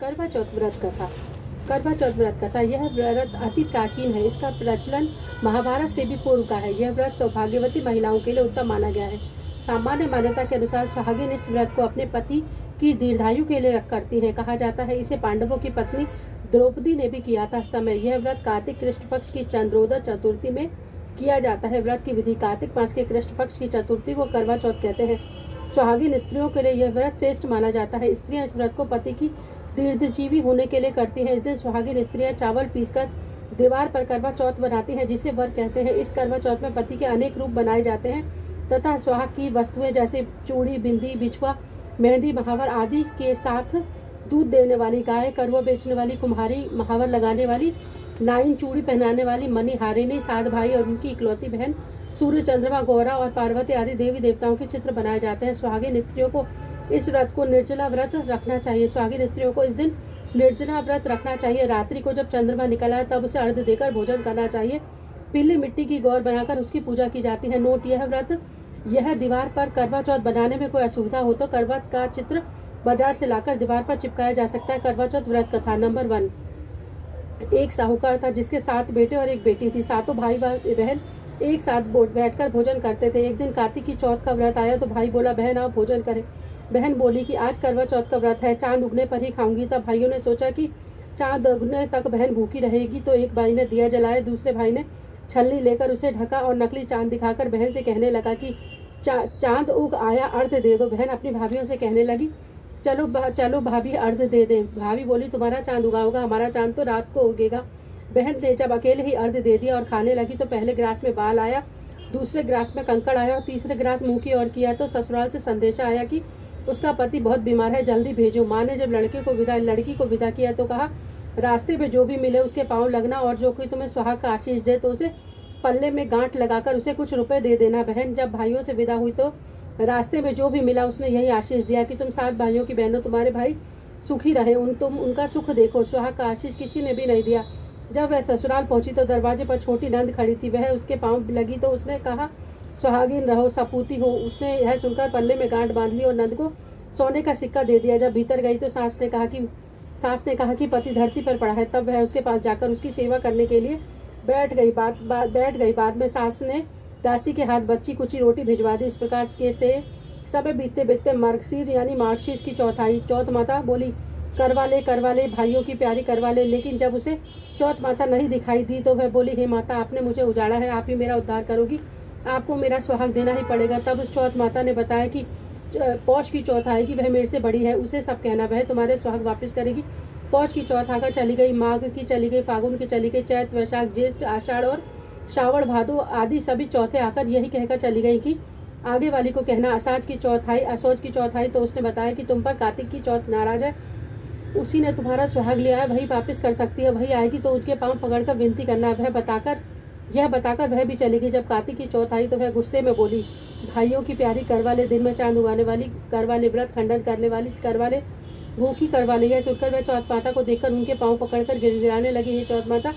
करवा चौथ व्रत कथा। करवा चौथ व्रत कथा। यह व्रत अति प्राचीन है। इसका प्रचलन महाभारत से भी पूर्व का है। यह व्रत सौभाग्यवती महिलाओं के लिए उत्तम माना गया है। सामान्य मान्यता के अनुसार सुहागिन इस व्रत को अपने पति की दीर्घायु के लिए करती है। कहा जाता है इसे पांडवों की पत्नी द्रौपदी ने भी किया था। समय यह व्रत कार्तिक कृष्ण पक्ष की चंद्रोदय चतुर्थी में किया जाता है। व्रत की विधि। कार्तिक मास के कृष्ण पक्ष की चतुर्थी को करवा चौथ कहते हैं। सुहागिन स्त्रियों के लिए यह व्रत श्रेष्ठ माना जाता है। स्त्रियां इस व्रत को पति की दीर्घजीवी होने के लिए करती हैं। इस दिन सुहागिन स्त्रियां चावल पीसकर दीवार पर करवा चौथ बनाती हैं, जिसे वर कहते हैं। इस करवा चौथ में पति के अनेक रूप बनाए जाते हैं तथा सुहाग की वस्तुएं जैसे चूड़ी, बिंदी, बिछुआ, मेहंदी, महावर आदि के साथ दूध देने वाली गाय, करवा बेचने वाली कुम्हारी, महावर लगाने वाली, नाइन, चूड़ी पहनाने वाली, मणिहारिणी, सात भाई और उनकी इकलौती बहन, सूर्य, चंद्रमा, गौरा और पार्वती आदि देवी देवताओं के चित्र बनाए जाते हैं। सुहागिन स्त्रियों को इस व्रत को निर्जला व्रत रखना चाहिए। सुहागिन स्त्रियों को इस दिन निर्जला व्रत रखना चाहिए। रात्रि को जब चंद्रमा निकल आए तब उसे अर्घ्य देकर भोजन करना चाहिए। पीली मिट्टी की गौर बनाकर उसकी पूजा की जाती है। नोट: यह दीवार पर करवा चौथ बनाने में कोई असुविधा हो तो करवा का चित्र बाजार से लाकर दीवार पर चिपकाया जा सकता है। करवा चौथ व्रत कथा। नंबर 1। एक साहूकार था जिसके 7 बेटे और एक बेटी थी। सातों भाई बहन एक साथ बैठकर भोजन करते थे। एक दिन कार्तिक की चौथ का व्रत आया तो भाई बोला, बहन आओ भोजन करें। बहन बोली कि आज करवा चौथ का व्रत है, चांद उगने पर ही खाऊंगी। तब भाइयों ने सोचा कि चांद उगने तक बहन भूखी रहेगी, तो एक भाई ने दिया जलाया, दूसरे भाई ने छलनी लेकर उसे ढका और नकली चांद दिखाकर बहन से कहने लगा कि चांद उग आया, अर्घ्य दे दो। बहन अपनी भाभीियों से कहने लगी, चलो भाभी अर्घ्य दे दें। भाभी बोली, तुम्हारा चांद उगा होगा, हमारा चांद तो रात को उगेगा। बहन ने जब अकेले ही अर्घ्य दे दिया और खाने लगी तो पहले गिलास में बाल आया, दूसरे गिलास में कंकड़ आया और तीसरे गिलास मुंह की ओर किया तो ससुराल से संदेशा आया कि उसका पति बहुत बीमार है, जल्दी भेजो। माँ ने जब लड़की को विदा किया तो कहा, रास्ते में जो भी मिले उसके पाँव लगना और जो कोई तुम्हें सुहाग का आशीष दे तो उसे पल्ले में गांठ लगाकर उसे कुछ रुपए दे देना। बहन जब भाइयों से विदा हुई तो रास्ते में जो भी मिला उसने यही आशीष दिया कि तुम 7 भाइयों की बहनों, तुम्हारे भाई सुखी रहे, तुम उनका सुख देखो। सुहाग का आशीष किसी ने भी नहीं दिया। जब वह ससुराल पहुंची तो दरवाजे पर छोटी नंद खड़ी थी। वह उसके पाँव लगी तो उसने कहा, सुहागिन रहो, सपूती हो। उसने यह सुनकर पल्ले में गांठ बांध ली और नंद को सोने का सिक्का दे दिया। जब भीतर गई तो सास ने कहा कि पति धरती पर पड़ा है। तब वह उसके पास जाकर उसकी सेवा करने के लिए बैठ गई। बाद में सास ने दासी के हाथ बच्ची कुची रोटी भिजवा दी। इस प्रकार के से समय बीतते बीतते मार्गशीर्ष की चौथ आई। चौथ माता बोली, करवा ले भाइयों की प्यारी करवा ले। लेकिन जब उसे चौथ माता नहीं दिखाई दी तो वह बोली, हे माता, आपने मुझे उजाड़ा है, आप ही मेरा उद्धार करोगी, आपको मेरा सुहाग देना ही पड़ेगा। तब उस चौथ माता ने बताया कि पौष की चौथ आएगी, वह मेरे से बड़ी है, उसे सब कहना, वह तुम्हारे सुहाग वापस करेगी। पौष की चौथ आकर चली गई, माघ की चली गई, फागुन की चली गई, चैत, वैशाख, ज्येष्ठ, आषाढ़ और श्रावण, भादो आदि सभी चौथे आकर यही कहकर चली गई कि आगे वाली को कहना। असाज की चौथ आई, असोज की चौथ आई तो उसने बताया कि तुम पर कार्तिक की चौथ नाराज है, उसी ने तुम्हारा सुहाग लिया है, वही वापस कर सकती है, वही आएगी तो उसके पांव पकड़कर विनती करना। यह बताकर वह भी चली गई। जब कार्तिक की चौथ आई तो वह गुस्से में बोली, भाइयों की प्यारी करवाले, दिन में चांद उगाने वाली करवाले, व्रत खंडन करने वाली करवाले, भूखी करवाले। यह सुनकर वह चौथ माता को देखकर उनके पांव पकड़कर गिड़गिड़ाने लगी, हे चौथ माता,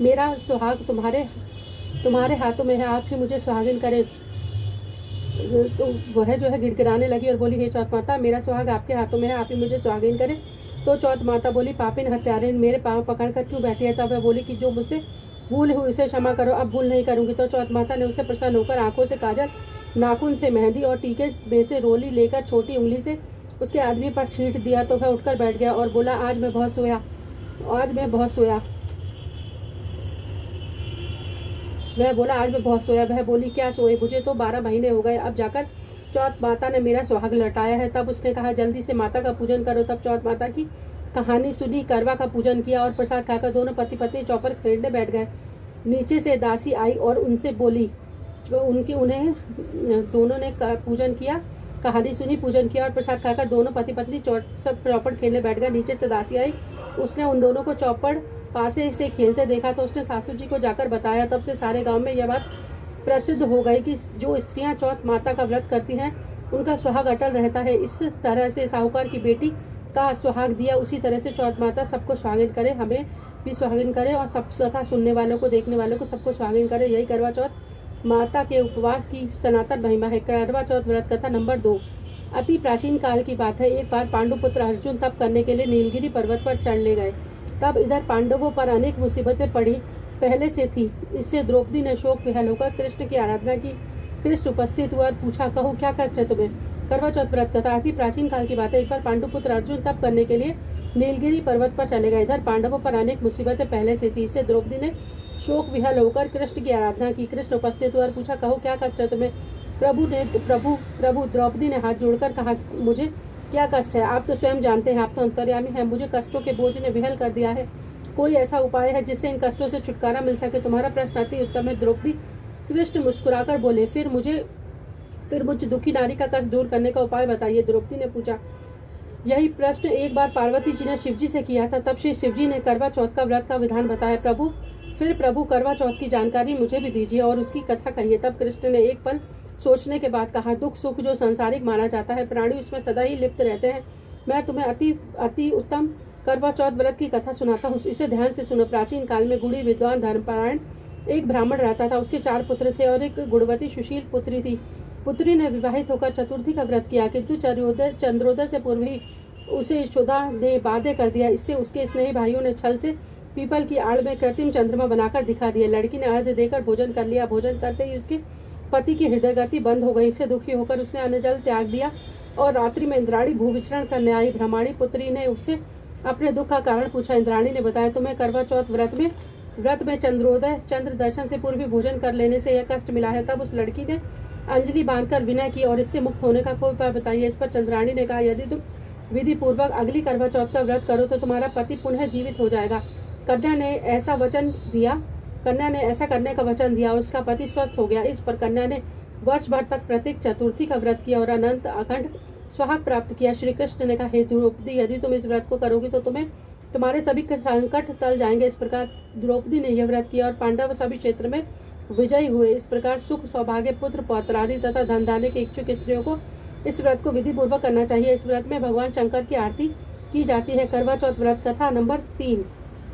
मेरा सुहाग तुम्हारे हाथों में है, आप ही मुझे सुहागिन करें। तो वह जो है गिड़गिड़ाने लगी और बोली, हे चौथ माता, मेरा सुहाग आपके हाथों में है, आप ही मुझे सुहागिन करें। तो चौथ माता बोली, पापिन हत्यारे, मेरे पाँव पकड़कर क्यों बैठी है। तब वह बोली कि जो मुझसे भूल हुई उसे क्षमा करो, अब भूल नहीं करूंगी। तो चौथ माता ने उसे प्रसन्न होकर आंखों से काजल, नाखून से मेहंदी और टीके में से रोली लेकर छोटी उंगली से उसके आदमी पर छींट दिया तो वह उठकर बैठ गया और बोला, आज मैं बहुत सोया। वह बोली, क्या सोए, मुझे तो 12 महीने हो गए, अब जाकर चौथ माता ने मेरा सुहाग लौटाया है। तब उसने कहा, जल्दी से माता का पूजन करो। तब चौथ माता की कहानी सुनी, करवा का पूजन किया और प्रसाद खाकर दोनों पति पत्नी चौपर खेलने बैठ गए। नीचे से दासी आई और उनसे बोली, उन्हें दोनों ने पूजन किया, कहानी सुनी, पूजन किया और प्रसाद खाकर दोनों पति पत्नी चौपड़ खेलने बैठ गए। नीचे से दासी आई, उसने उन दोनों को चौपड़ पासे से खेलते देखा तो उसने सासू जी को जाकर बताया। तब से सारे गांव में यह बात प्रसिद्ध हो गई कि जो स्त्रियां चौथ माता का व्रत करती हैं उनका सुहाग अटल रहता है। इस तरह से साहूकार की बेटी का सुहाग दिया, उसी तरह से चौथ माता सबको सुहागिन करे, हमें भी सुहागिन करे और सब कथा सुनने वालों को, देखने वालों को सबको सुहागिन करे। यही करवा चौथ माता के उपवास की सनातन महिमा है। करवा चौथ व्रत कथा नंबर 2। अति प्राचीन काल की बात है। एक बार पांडुपुत्र अर्जुन तप करने के लिए नीलगिरी पर्वत पर चढ़ ले गए। तब इधर पांडवों पर अनेक मुसीबतें पड़ी पहले से थी। इससे द्रौपदी ने शोक विहल होकर कृष्ण की आराधना की। कृष्ण उपस्थित हुआ और पूछा, कहो क्या कष्ट है तुम्हें। करवा चौथ व्रत कथा। अति प्राचीन काल की बात है। एक बार पांडुपुत्र अर्जुन तप करने के लिए नीलगिरी पर्वत पर चले गए। इधर पांडवों पर अनेक मुसीबतें पहले से थी। इससे द्रौपदी ने शोक विहल होकर कृष्ण की आराधना की। कृष्ण उपस्थित हुआ और पूछा, कहो क्या कष्ट है तुम्हें। प्रभु द्रौपदी ने हाथ जोड़कर कहा, मुझे क्या कष्ट है। आप तो स्वयं जानते हैं, आप तो अंतर्यामी हैं। मुझे कष्टों के बोझ ने विहल कर दिया है। कोई ऐसा उपाय है जिससे इन कष्टों से छुटकारा मिल सके। तुम्हारा प्रश्न अति उत्तम है द्रौपदी। कृष्ण मुस्कुराकर बोले, फिर मुझ दुखी नारी का कष्ट दूर करने का उपाय बताइए। द्रौपदी ने पूछा। यही प्रश्न एक बार पार्वती जी ने शिवजी से किया था। तब से शिवजी ने करवा चौथ का व्रत का विधान बताया। प्रभु करवा चौथ की जानकारी मुझे भी दीजिए और उसकी कथा कहिए। तब कृष्ण ने एक पल सोचने के बाद कहा, दुख सुख जो सांसारिक माना जाता है, प्राणी उसमें सदा ही लिप्त रहते हैं। मैं तुम्हें अति उत्तम करवा चौथ व्रत की कथा सुनाता हूँ, इसे ध्यान से सुनो। प्राचीन काल में गुणी विद्वान धर्मपरायण एक ब्राह्मण रहता था। उसके 4 पुत्र थे और एक गुणवती सुशील पुत्री थी। पुत्री ने विवाहित होकर चतुर्थी का व्रत किया, किंतु चंद्रोदय से पूर्व ही उसे यशोदा ने बाध्य कर दिया। इससे उसके स्नेही भाइयों ने छल से पीपल की आड़ में कृत्रिम चंद्रमा बनाकर दिखा दिया। लड़की ने अर्घ्य देकर भोजन कर लिया। भोजन करते ही उसके पति की हृदय गति बंद हो गई। इससे दुखी होकर उसने अन्न जल त्याग दिया और रात्रि में इंद्राणी भू विचरण करने आई। ब्रह्माणी पुत्री ने उससे अपने दुख का कारण पूछा। इंद्राणी ने बताया, तुम्हें करवा चौथ व्रत में चंद्र दर्शन से पूर्व भोजन कर लेने से यह कष्ट मिला है। तब उस लड़की ने अंजलि बांधकर विनय की और इससे मुक्त होने का कोई उपाय बताइए। इस पर चंद्राणी ने कहा, यदि तुम विधि पूर्वक अगली करवा चौथ का व्रत करो तो तुम्हारा पति पुनः जीवित हो जाएगा। कन्या ने ऐसा करने का वचन दिया। उसका पति स्वस्थ हो गया। इस पर कन्या ने वर्ष भर तक प्रत्येक चतुर्थी का व्रत किया और अनंत अखंड सुहाग प्राप्त किया। श्री कृष्ण ने कहा, हे द्रौपदी, यदि तुम इस व्रत को करोगी तो तुम्हारे सभी संकट टल जाएंगे। इस प्रकार द्रौपदी ने यह व्रत किया और पांडव सभी क्षेत्र में विजयी हुए। इस प्रकार सुख सौभाग्य पुत्र पौत्र आदि तथा धन दाने के इच्छुक स्त्रियों को इस व्रत को विधि पूर्वक करना चाहिए। इस व्रत में भगवान शंकर की आरती की जाती है। करवा चौथ व्रत कथा नंबर 3।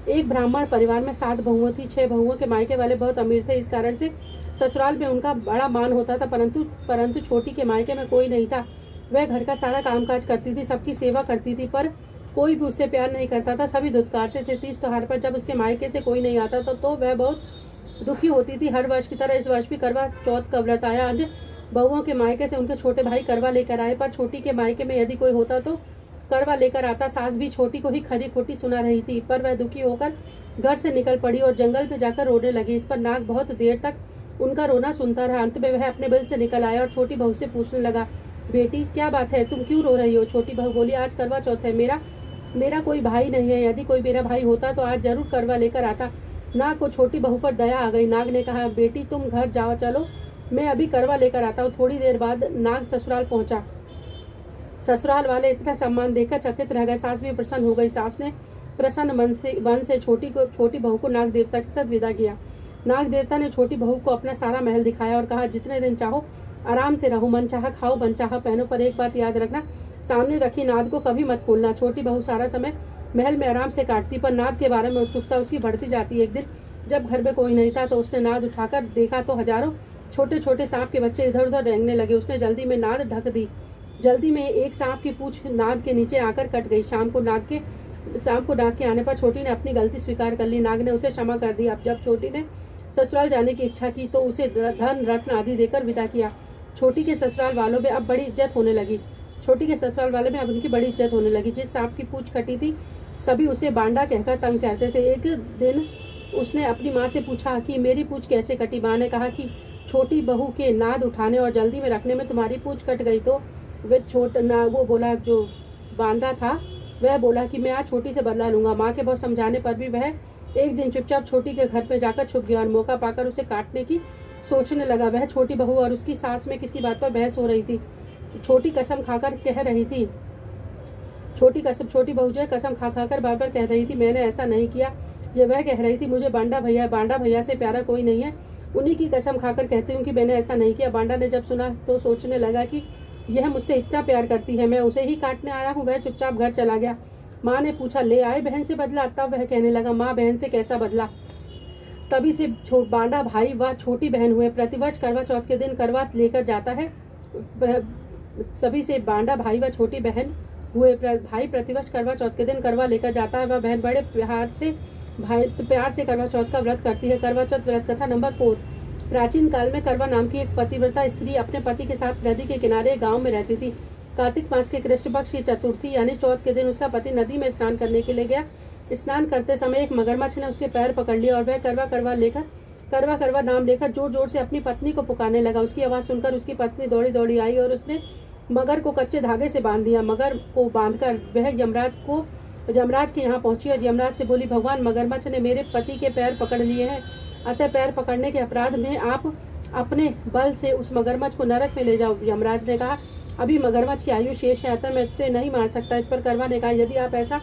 एक ब्राह्मण परिवार में 7 बहुएं थी। 6 बहुओं के मायके वाले बहुत अमीर थे। इस कारण से ससुराल में उनका बड़ा मान होता था, परंतु छोटी के मायके में कोई नहीं था। वह घर का सारा कामकाज करती थी, सबकी सेवा करती थी, पर कोई भी उससे प्यार नहीं करता था। सभी धुतकारते थे। तीज त्योहार पर जब उसके मायके से कोई नहीं आता था तो वह बहुत दुखी होती थी। हर वर्ष की तरह इस वर्ष भी करवा चौथ का व्रत आया। अन्य बहुओं के मायके से उनके छोटे भाई करवा लेकर आए, पर छोटी के मायके में यदि कोई होता तो करवा लेकर आता। सास भी छोटी को ही खरी खोटी सुना रही थी, पर वह दुखी होकर घर से निकल पड़ी और जंगल में जाकर रोने लगी। इस पर नाग बहुत देर तक उनका रोना सुनता रहा। अंत में वह अपने बिल से निकल आया और छोटी बहू से पूछने लगा, बेटी क्या बात है, तुम क्यों रो रही हो। छोटी बहू बोली, आज करवा चौथ है, मेरा कोई भाई नहीं है। यदि कोई मेरा भाई होता तो आज जरूर करवा लेकर आता। नाग को छोटी बहू पर दया आ गई। नाग ने कहा, बेटी तुम घर जाओ, चलो मैं अभी करवा लेकर आता हूँ। थोड़ी देर बाद नाग ससुराल पहुंचा। ससुराल वाले इतना सम्मान देकर चकित रह गए। सास भी प्रसन्न हो गई। सास ने प्रसन्न मन से छोटी बहू को नाग देवता के साथ विदा किया। नाग देवता ने छोटी बहू को अपना सारा महल दिखाया और कहा, जितने दिन चाहो आराम से रहो, मन चाहा खाओ, मन चाहा पहनो, पर एक बात याद रखना, सामने रखी नाद को कभी मत खोलना। छोटी बहू सारा समय महल में आराम से काटती, पर नाद के बारे में उत्सुकता उसकी बढ़ती जाती। एक दिन जब घर में कोई नहीं था तो उसने नाद उठाकर देखा तो हजारों छोटे छोटे सांप के बच्चे इधर उधर रेंगने लगे। उसने जल्दी में नाद ढक दी। जल्दी में एक सांप की पूंछ नाद के नीचे आकर कट गई। सांप को नाग के आने पर छोटी ने अपनी गलती स्वीकार कर ली। नाग ने उसे क्षमा कर दी। अब जब छोटी ने ससुराल जाने की इच्छा की तो उसे धन रत्न आदि देकर विदा किया। छोटी के ससुराल वालों में अब बड़ी इज्जत होने लगी। उनकी बड़ी इज्जत होने लगी। जिस सांप की पूंछ कटी थी सभी उसे बांडा कहकर तंग करते थे। एक दिन उसने अपनी माँ से पूछा कि मेरी पूंछ कैसे कटी। माँ ने कहा कि छोटी बहू के नाद उठाने और जल्दी में रखने में तुम्हारी पूंछ कट गई। तो वो बोला, जो बांडा था वह बोला कि मैं आज छोटी से बदला लूंगा। माँ के बहुत समझाने पर भी वह एक दिन चुपचाप छोटी के घर में जाकर छुप गया और मौका पाकर उसे काटने की सोचने लगा। वह छोटी बहू और उसकी सास में किसी बात पर बहस हो रही थी। छोटी बहू जो कसम खा कर बार बार कह रही थी, मैंने ऐसा नहीं किया। जब वह कह रही थी, मुझे बांडा भैया से प्यारा कोई नहीं है, उन्हीं की कसम खाकर कहती हूँ कि मैंने ऐसा नहीं किया। बांडा ने जब सुना तो सोचने लगा कि यह मुझसे इतना प्यार करती है, मैं उसे ही काटने आया हूँ। वह चुपचाप घर चला गया। माँ ने पूछा, ले आए बहन से बदला। तब वह कहने लगा, माँ बहन से कैसा बदला। तभी से बांडा भाई व छोटी बहन हुए। प्रतिवर्ष करवा चौथ के दिन करवा लेकर जाता है। सभी से बांडा भाई व छोटी बहन हुए। भाई प्रतिवर्ष करवा चौथ के दिन करवा लेकर जाता है। वह बहन बड़े प्यार से करवा चौथ का व्रत करती है। करवा चौथ व्रत कथा नंबर 4। प्राचीन काल में करवा नाम की एक पतिव्रता स्त्री अपने पति के साथ नदी के किनारे गांव में रहती थी। कार्तिक मास के कृष्ण पक्ष की चतुर्थी यानी चौथ के दिन उसका पति नदी में स्नान करने के लिए गया। स्नान करते समय एक मगरमच्छ ने उसके पैर पकड़ लिया और वह करवा नाम लेकर जोर जोर से अपनी पत्नी को पुकारने लगा। उसकी आवाज़ सुनकर उसकी पत्नी दौड़ी दौड़ी आई और उसने मगर को कच्चे धागे से बांध दिया। मगर को बांधकर वह यमराज के यहाँ पहुंची और यमराज से बोली, भगवान, मगरमच्छ ने मेरे पति के पैर पकड़ लिए हैं, अतः पैर पकड़ने के अपराध में आप अपने बल से उस मगरमच्छ को नरक में ले जाओ। यमराज ने कहा, अभी मगरमच्छ की आयु शेष है, अतः मैं उसे नहीं मार सकता। इस पर करवा ने कहा, यदि आप ऐसा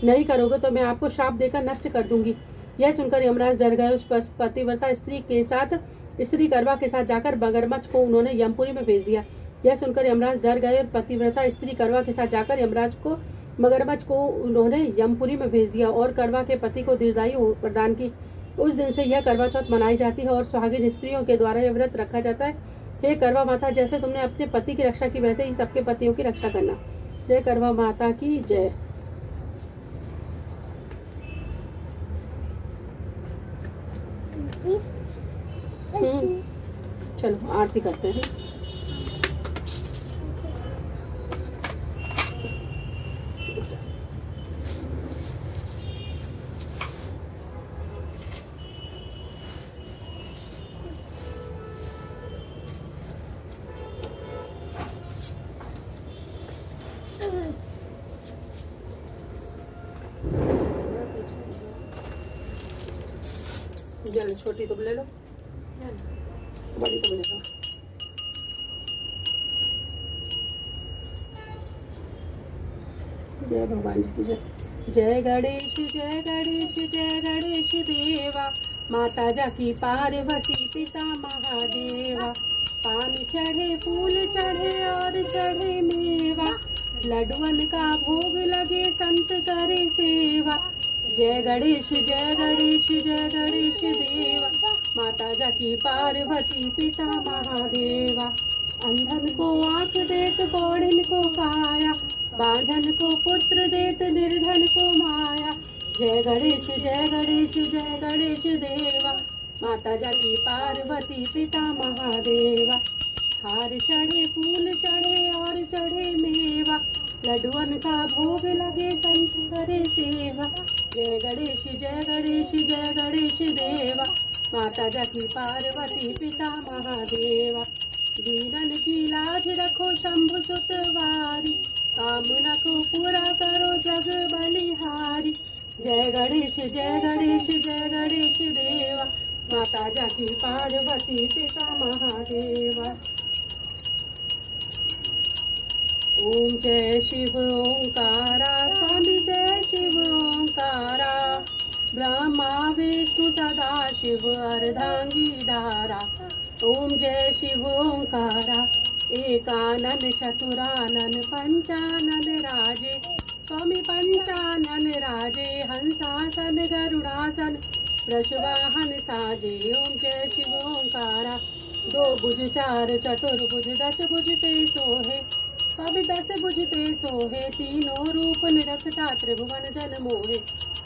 नहीं करोगे तो मैं आपको श्राप देकर नष्ट कर दूंगी। यह सुनकर यमराज डर गए। उस पतिव्रता स्त्री करवा के साथ जाकर मगरमच्छ को उन्होंने यमपुरी में भेज दिया। यह सुनकर यमराज डर गए और पतिव्रता स्त्री करवा के साथ जाकर मगरमच्छ को उन्होंने यमपुरी में भेज दिया और करवा के पति को दीर्घायु प्रदान की। उस दिन से यह करवा चौथ मनाई जाती है और सुहागिन स्त्रियों के द्वारा यह व्रत रखा जाता है। हे करवा माता, जैसे तुमने अपने पति की रक्षा की वैसे ही सबके पतियों की रक्षा करना। जय करवा माता की जय। चलो आरती करते हैं। जल छोटी तुम ले लो, बड़ी तुम ले लो। जय भगवान जी की जय। जय गणेश जय गणेश जय गणेश देवा, माता जाकी पार्वती पिता महादेवा। पान चढ़े फूल चढ़े और चढ़े मेवा, लड्डुअन का भोग लगे संत करे सेवा। जय गणेश जय गणेश जय गणेश देवा, माता जाकी पार्वती पिता महादेवा। अंधन को आंख देत कौड़िन को काया, बांझन को पुत्र देत निर्धन को माया। जय गणेश जय गणेश जय गणेश देवा, माता जाकी पार्वती पिता महादेवा। हार चढ़े फूल चढ़े और चढ़े मेवा, लड्डुअन का भोग लगे संत करे सेवा। जय गणेश जय गणेश जय गणेश देवा, माता जाकी पार्वती पिता महादेवा। दीनन की लाज रखो शंभु सुतवारी, कामना को पूरा करो जग बलिहारी। जय गणेश जय गणेश जय गणेश देवा, माता जाकी पार्वती पिता महादेवा। ओम जय शिव ओंकारा, स्वामी जय शिव ओंकारा। ब्रह्मा विष्णु सदा शिव अर्धांगी धारा। ओम जय शिव ओंकारा, एकानन चतुरानन पंचानन राजे। स्वामी पंचानन राजे, हंसासन गरुड़ासन वृषवाहन साजे। ओम जय शिव ओंकारा, दो भुज चार चतुर्भुज दस भुज ते सोहे। कवि दस बुझते सोहे, तीनों रूप निरखता त्रिभुवन जन मोहे।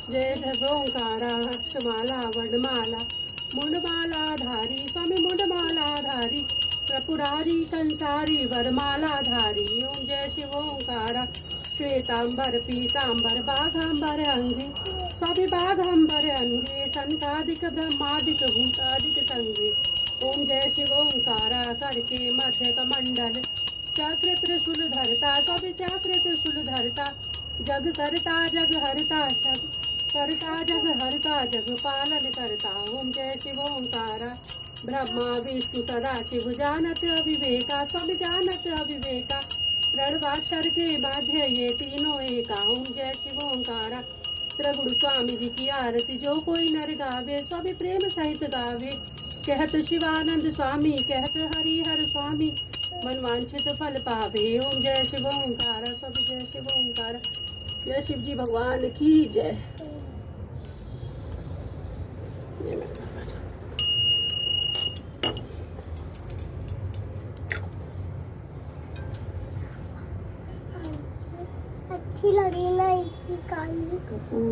जय जय ओंकारा, अक्षमाला वडमाला मुंडमाला धारी। स्वामी मुंडमाला धारी, त्रिपुरारी कंसारी वरमाला धारी। ओम जय शिव ओंकारा, श्वेतांबर पीतांबर बाघांबर अंगे। स्वामी बाघांबर अंगे, संतादिक ब्रह्मादिक भूतादिक संगे। ओम जय शिव ओंकारा, करके मध्य कमंडल चक्र त्रिशूल धरता। स्वामी चक्र त्रिशूल धरता, जग करता जग हरता, सब करता जग हरता, जग पालन करता। ओम जय शिव ओंकारा, ब्रह्मा विष्णु सदा शिव जानत अविवेका। स्वामी जानत अविवेका, रणवाक्षर के बाध्य ये तीनों एका। ओम जय शिव ओंकारा, त्रिगुण स्वामी जी की आरती जो कोई नर गावे। स्वामी प्रेम सहित गावे, कहत शिवानंद स्वामी कहत हरिहर स्वामी, मनवांछित फल पावे। ओम जय शिव ओंकारा, सब जय शिव ओंकारा। जय शिव जी भगवान की जय।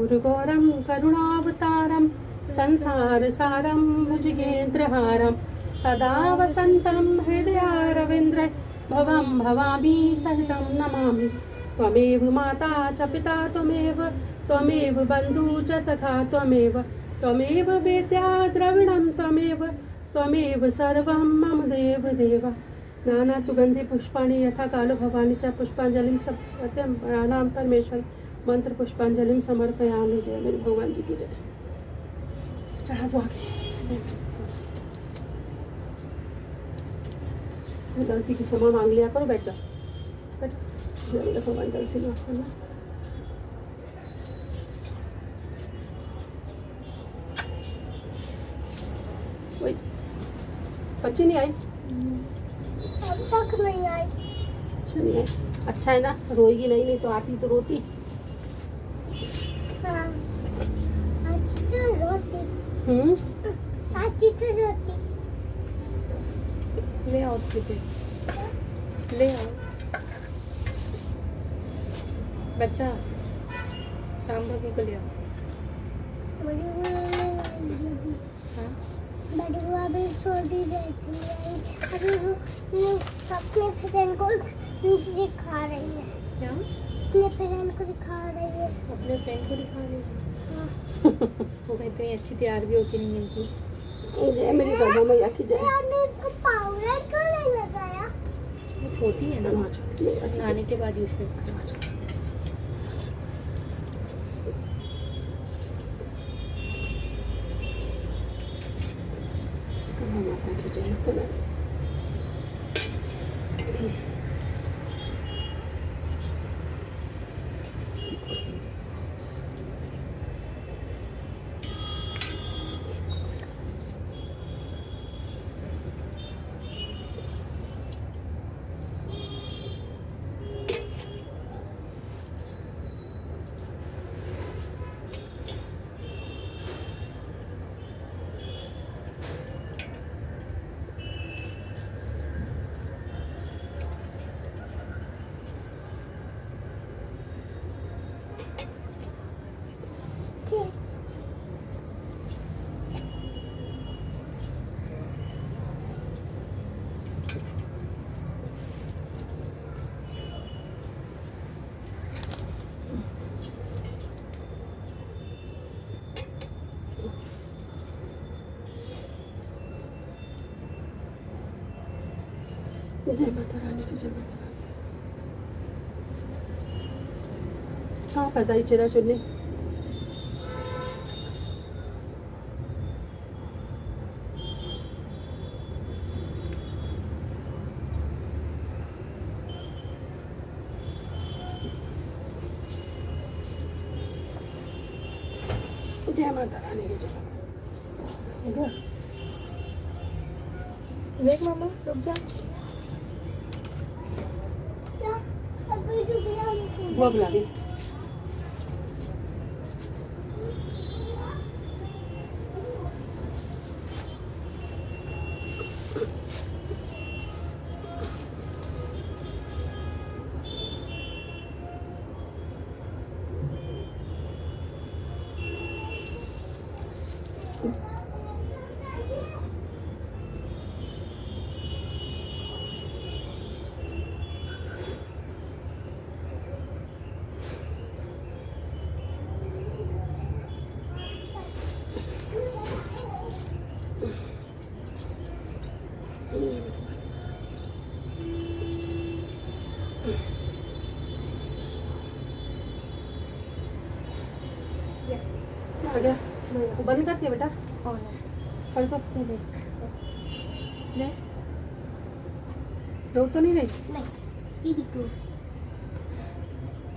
गुरुगौरं करुणावतारं संसारसारं भुजगेन्द्रहारं सदा वसन्तं हृदयारविन्द्रे भवं भवामि सहितं नमामि। त्वमेव माता च पिता त्वमेव बन्धु च सखा त्वमेव वेद्या द्रविणं त्वमेव सर्वं मम देव। नाना सुगंधि पुष्पाणि यथा कालो भवानी च पुष्पांजलिं प्रणाम परमेश्वर मंत्र पुष्पांजलिं समर्पयामि। जय मेरे भगवान जी की जय। चढ़ा दो आगे। गलती की क्षमा मांग लिया करो, बैठ जाओ, बैठो। जय मेरे भगवान, गलती माफ करना। वही बच्ची नहीं आई, अब तक नहीं आई। अच्छा नहीं है, अच्छा है ना, रोएगी नहीं तो आती तो रोती। हाँ, आती तो रोती। आती तो रोती। ले आओ उसके, ले आओ बच्चा, शाम भर को ले आओ। बड़ी बुआ भी छोटी जैसी है। अभी वो अपने फ्रेंड को दिखा रही है। क्या? अपने फ्रेंड को दिखा रही है। अपने फ्रेंड को दिखा रही है। हाँ। वो कहते हैं अच्छी तैयार भी होती नहीं मिलती। जय मेरी गंगा मैया की जय। आपने इसको पाउडर क्यों नहीं लगाया? वो छोटी है ना, नहाने के बाद यूज करते हैं। माता की जय। तो जय माता रानी की जय। माता रानी कहाँ फंसाई चेरा चुन्नी? जय माता रानी की जय। देख मामा, रुक जा। वो बुला दी। आ गया, बंद कर दिया बेटा। कल तो ले रो तो नहीं रही। नहीं, दीदी को